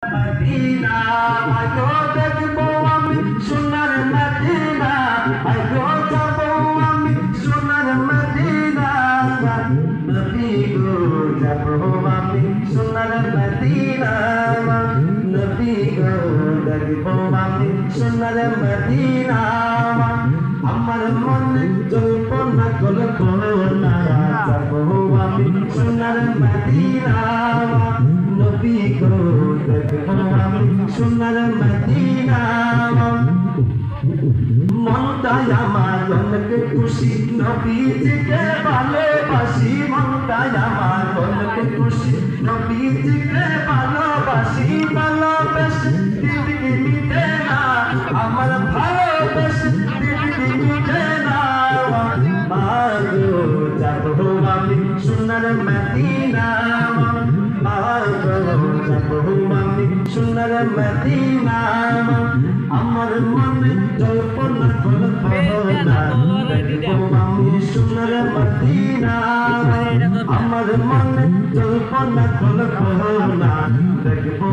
Medina আয়ো দেখবো আমি সোনার মদিনা আয়ো যাবো আমি সোনার মদিনা নবী গো যাবো আমি সোনার মদিনা নবী গো দেখবো আমি সোনার মদিনা আমার মনে জল্পনা কল্পনা যাবো আমি সোনার মদিনা নবী গো দেখবো আমি সোনার মদিনা মনটাই আমার অনেক খুশি নবীজিকে ভালোবাসি মনটাই আমার অনেক খুশি নবীজিকে ভালোবাসি ভালোবেসে দিদি নিতে না আমার ভালোবেসে দিদি নিতে না মাগো যাবো আমি সোনার মদিনা মাগো যাবো আমি সোনার মদিনা আমার মনে জল্পনা কল্পনা দেখবো আমি সোনার মদিনা আমার মনে জল্পনা কল্পনা দেখবো